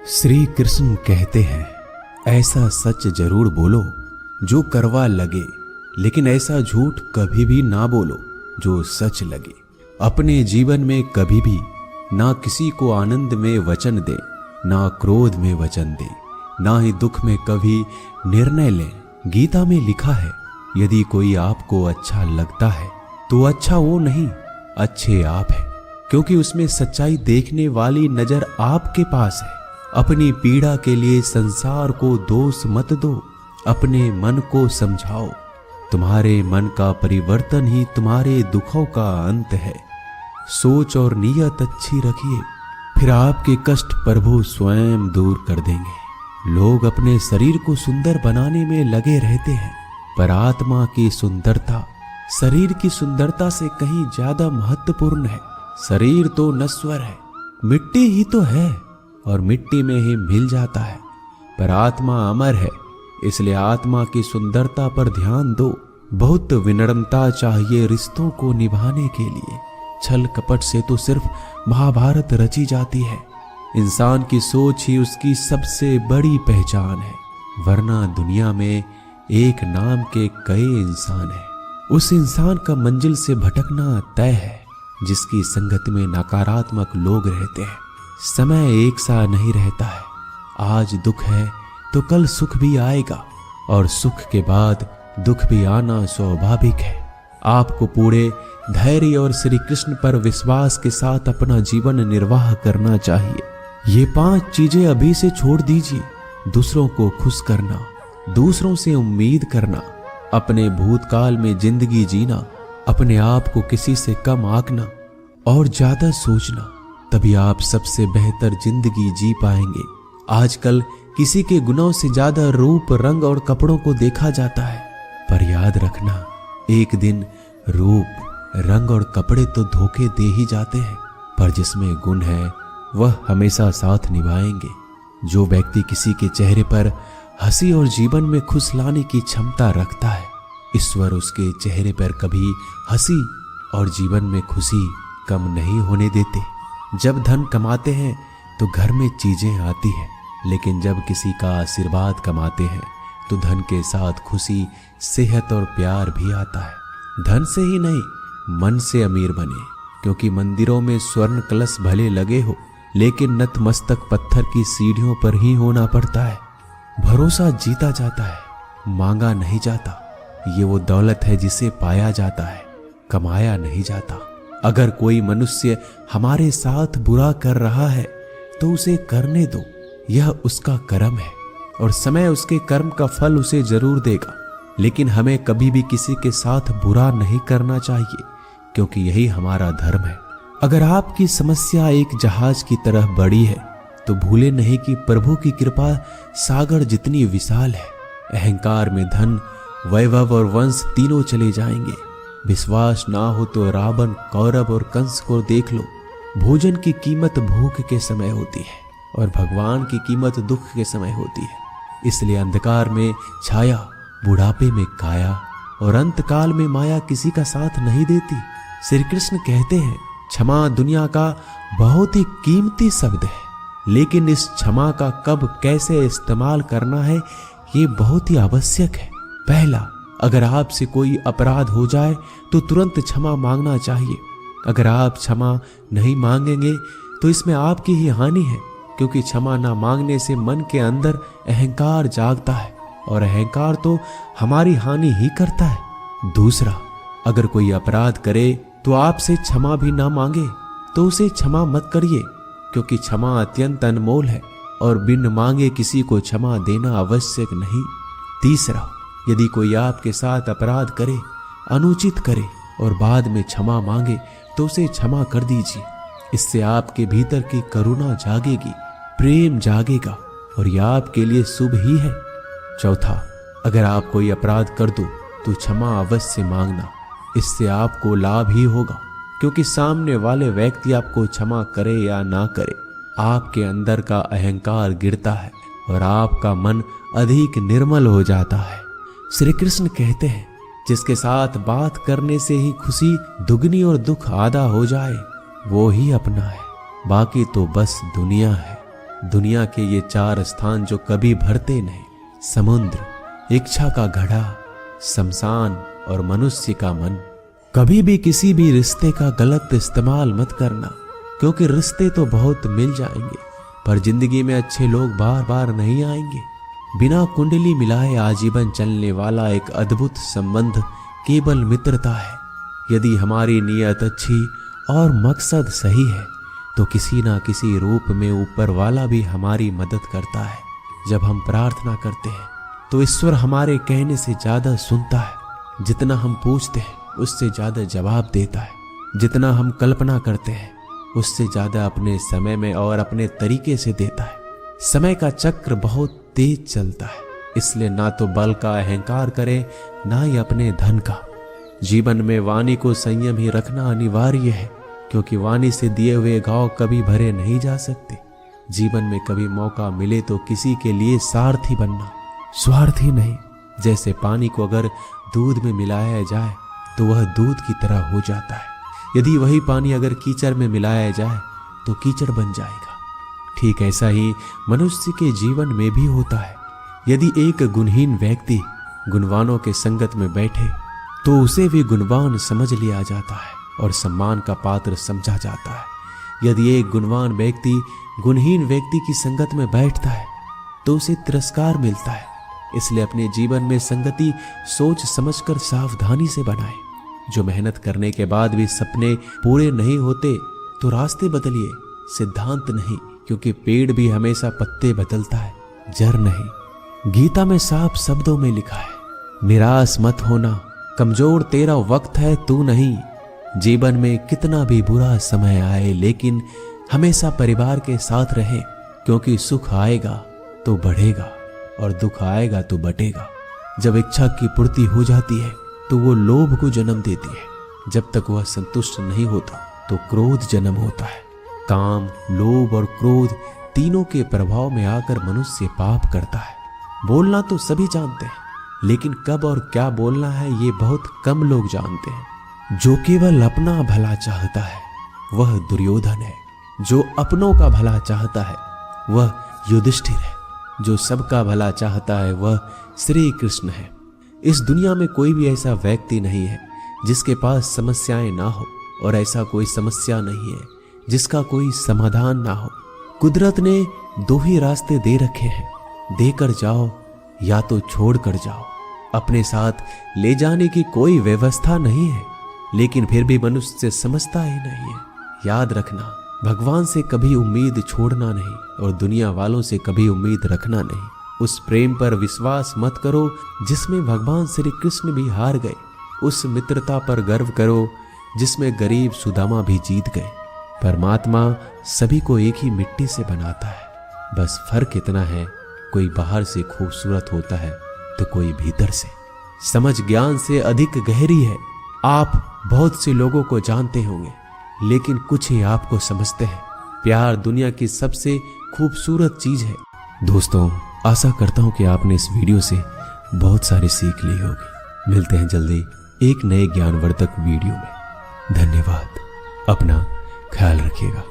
श्री कृष्ण कहते हैं, ऐसा सच जरूर बोलो जो करवा लगे, लेकिन ऐसा झूठ कभी भी ना बोलो जो सच लगे। अपने जीवन में कभी भी ना किसी को आनंद में वचन दे, ना क्रोध में वचन दे, ना ही दुख में कभी निर्णय लें। गीता में लिखा है, यदि कोई आपको अच्छा लगता है तो अच्छा वो नहीं, अच्छे आप है, क्योंकि उसमें सच्चाई देखने वाली नजर आपके पास है। अपनी पीड़ा के लिए संसार को दोष मत दो, अपने मन को समझाओ। तुम्हारे मन का परिवर्तन ही तुम्हारे दुखों का अंत है। सोच और नीयत अच्छी रखिए, फिर आपके कष्ट प्रभु स्वयं दूर कर देंगे। लोग अपने शरीर को सुंदर बनाने में लगे रहते हैं, पर आत्मा की सुंदरता शरीर की सुंदरता से कहीं ज्यादा महत्वपूर्ण है। शरीर तो नश्वर है, मिट्टी ही तो है और मिट्टी में ही मिल जाता है, पर आत्मा अमर है, इसलिए आत्मा की सुंदरता पर ध्यान दो। बहुत विनम्रता चाहिए रिश्तों को निभाने के लिए। छल कपट से तो सिर्फ महाभारत रची जाती है। इंसान की सोच ही उसकी सबसे बड़ी पहचान है, वरना दुनिया में एक नाम के कई इंसान हैं। उस इंसान का मंजिल से भटकना तय है जिसकी संगत में नकारात्मक लोग रहते हैं। समय एक सा नहीं रहता है, आज दुख है तो कल सुख भी आएगा, और सुख के बाद दुख भी आना स्वाभाविक है। आपको पूरे धैर्य और श्री कृष्ण पर विश्वास के साथ अपना जीवन निर्वाह करना चाहिए। ये 5 चीजें अभी से छोड़ दीजिए। दूसरों को खुश करना, दूसरों से उम्मीद करना, अपने भूतकाल में जिंदगी जीना, अपने आप को किसी से कम आंकना और ज्यादा सोचना, तभी आप सबसे बेहतर जिंदगी जी पाएंगे। आजकल किसी के गुणों से ज्यादा रूप, रंग और कपड़ों को देखा जाता है, पर याद रखना, एक दिन रूप, रंग और कपड़े तो धोखे दे ही जाते हैं, पर जिसमें गुण है वह हमेशा साथ निभाएंगे। जो व्यक्ति किसी के चेहरे पर हंसी और जीवन में खुश लाने की क्षमता रखता है, ईश्वर उसके चेहरे पर कभी हंसी और जीवन में खुशी कम नहीं होने देते। जब धन कमाते हैं तो घर में चीजें आती हैं, लेकिन जब किसी का आशीर्वाद कमाते हैं तो धन के साथ खुशी, सेहत और प्यार भी आता है। धन से ही नहीं, मन से अमीर बने, क्योंकि मंदिरों में स्वर्ण कलश भले लगे हो, लेकिन नतमस्तक पत्थर की सीढ़ियों पर ही होना पड़ता है। भरोसा जीता जाता है, मांगा नहीं जाता। ये वो दौलत है जिसे पाया जाता है, कमाया नहीं जाता। अगर कोई मनुष्य हमारे साथ बुरा कर रहा है तो उसे करने दो, यह उसका कर्म है और समय उसके कर्म का फल उसे जरूर देगा। लेकिन हमें कभी भी किसी के साथ बुरा नहीं करना चाहिए, क्योंकि यही हमारा धर्म है। अगर आपकी समस्या एक जहाज की तरह बड़ी है तो भूले नहीं कि प्रभु की कृपा सागर जितनी विशाल है। अहंकार में धन, वैभव और वंश तीनों चले जाएंगे। विश्वास ना हो तो रावण, कौरव और कंस को देख लो। भोजन की कीमत भूख के समय होती है और भगवान की कीमत दुख के समय होती है। इसलिए अंधकार में छाया, बुढ़ापे में काया और अंतकाल में माया किसी का साथ नहीं देती। श्री कृष्ण कहते हैं, क्षमा दुनिया का बहुत ही कीमती शब्द है, लेकिन इस क्षमा का कब कैसे इस्तेमाल करना है ये बहुत ही आवश्यक है। पहला, अगर आपसे कोई अपराध हो जाए तो तुरंत क्षमा मांगना चाहिए। अगर आप क्षमा नहीं मांगेंगे तो इसमें आपकी ही हानि है, क्योंकि क्षमा ना मांगने से मन के अंदर अहंकार जागता है और अहंकार तो हमारी हानि ही करता है। दूसरा, अगर कोई अपराध करे तो आपसे क्षमा भी ना मांगे तो उसे क्षमा मत करिए, क्योंकि क्षमा अत्यंत अनमोल है और बिन मांगे किसी को क्षमा देना आवश्यक नहीं। तीसरा, यदि कोई आपके साथ अपराध करे, अनुचित करे और बाद में क्षमा मांगे तो उसे क्षमा कर दीजिए। इससे आपके भीतर की करुणा जागेगी, प्रेम जागेगा और यह आपके लिए शुभ ही है। चौथा, अगर आप कोई अपराध कर दो तो क्षमा अवश्य मांगना, इससे आपको लाभ ही होगा, क्योंकि सामने वाले व्यक्ति आपको क्षमा करे या ना करे, आपके अंदर का अहंकार गिरता है और आपका मन अधिक निर्मल हो जाता है। श्री कृष्ण कहते हैं, जिसके साथ बात करने से ही खुशी दुगनी और दुख आधा हो जाए वो ही अपना है, बाकी तो बस दुनिया है। दुनिया के ये 4 स्थान जो कभी भरते नहीं, समुद्र, इच्छा का घड़ा, शमशान और मनुष्य का मन। कभी भी किसी भी रिश्ते का गलत इस्तेमाल मत करना, क्योंकि रिश्ते तो बहुत मिल जाएंगे पर जिंदगी में अच्छे लोग बार बार नहीं आएंगे। बिना कुंडली मिलाए आजीवन चलने वाला एक अद्भुत संबंध केवल मित्रता है। यदि हमारी नीयत अच्छी और मकसद सही है तो किसी ना किसी रूप में ऊपर वाला भी हमारी मदद करता है। जब हम प्रार्थना करते हैं तो ईश्वर हमारे कहने से ज्यादा सुनता है। जितना हम पूछते हैं उससे ज्यादा जवाब देता है। जितना हम कल्पना करते हैं उससे ज्यादा अपने समय में और अपने तरीके से देता है। समय का चक्र बहुत तेज चलता है, इसलिए ना तो बल का अहंकार करें ना ही अपने धन का। जीवन में वाणी को संयम ही रखना अनिवार्य है, क्योंकि वाणी से दिए हुए घाव कभी भरे नहीं जा सकते। जीवन में कभी मौका मिले तो किसी के लिए सारथी बनना, स्वार्थी नहीं। जैसे पानी को अगर दूध में मिलाया जाए तो वह दूध की तरह हो जाता है, यदि वही पानी अगर कीचड़ में मिलाया जाए तो कीचड़ बन जाएगा। ठीक ऐसा ही मनुष्य के जीवन में भी होता है। यदि एक गुणहीन व्यक्ति गुणवानों के संगत में बैठे तो उसे भी गुणवान समझ लिया जाता है और सम्मान का पात्र समझा जाता है। यदि एक गुणवान व्यक्ति गुणहीन व्यक्ति की संगत में बैठता है तो उसे तिरस्कार मिलता है। इसलिए अपने जीवन में संगति सोच समझकर सावधानी से बनाए। जो मेहनत करने के बाद भी सपने पूरे नहीं होते तो रास्ते बदलिए, सिद्धांत नहीं, क्योंकि पेड़ भी हमेशा पत्ते बदलता है, जड़ नहीं। गीता में साफ शब्दों में लिखा है, निराश मत होना, कमजोर तेरा वक्त है तू नहीं। जीवन में कितना भी बुरा समय आए लेकिन हमेशा परिवार के साथ रहें, क्योंकि सुख आएगा तो बढ़ेगा और दुख आएगा तो बटेगा। जब इच्छा की पूर्ति हो जाती है तो वो लोभ को जन्म देती है। जब तक वह संतुष्ट नहीं होता तो क्रोध जन्म होता है। काम, लोभ और क्रोध तीनों के प्रभाव में आकर मनुष्य पाप करता है। बोलना तो सभी जानते हैं, लेकिन कब और क्या बोलना है ये बहुत कम लोग जानते हैं। जो केवल अपना भला चाहता है वह दुर्योधन है, जो अपनों का भला चाहता है वह युधिष्ठिर है, जो सबका भला चाहता है वह श्री कृष्ण है। इस दुनिया में कोई भी ऐसा व्यक्ति नहीं है जिसके पास समस्याएं ना हो, और ऐसा कोई समस्या नहीं है जिसका कोई समाधान ना हो। कुदरत ने 2 ही रास्ते दे रखे हैं, देकर जाओ या तो छोड़ कर जाओ। अपने साथ ले जाने की कोई व्यवस्था नहीं है, लेकिन फिर भी मनुष्य समझता ही नहीं है। याद रखना, भगवान से कभी उम्मीद छोड़ना नहीं और दुनिया वालों से कभी उम्मीद रखना नहीं। उस प्रेम पर विश्वास मत करो जिसमें भगवान श्री कृष्ण भी हार गए। उस मित्रता पर गर्व करो जिसमें गरीब सुदामा भी जीत गए। परमात्मा सभी को एक ही मिट्टी से बनाता है, बस फर्क इतना है, कोई बाहर से खूबसूरत होता है तो कोई भीतर से। समझ ज्ञान से अधिक गहरी है। आप बहुत से लोगों को जानते होंगे, लेकिन कुछ ही आपको समझते हैं। प्यार दुनिया की सबसे खूबसूरत चीज है। दोस्तों, आशा करता हूं कि आपने इस वीडियो से बहुत सारी सीख ली होगी। मिलते हैं जल्दी एक नए ज्ञानवर्धक वीडियो में। धन्यवाद। अपना ख्याल रखिएगा।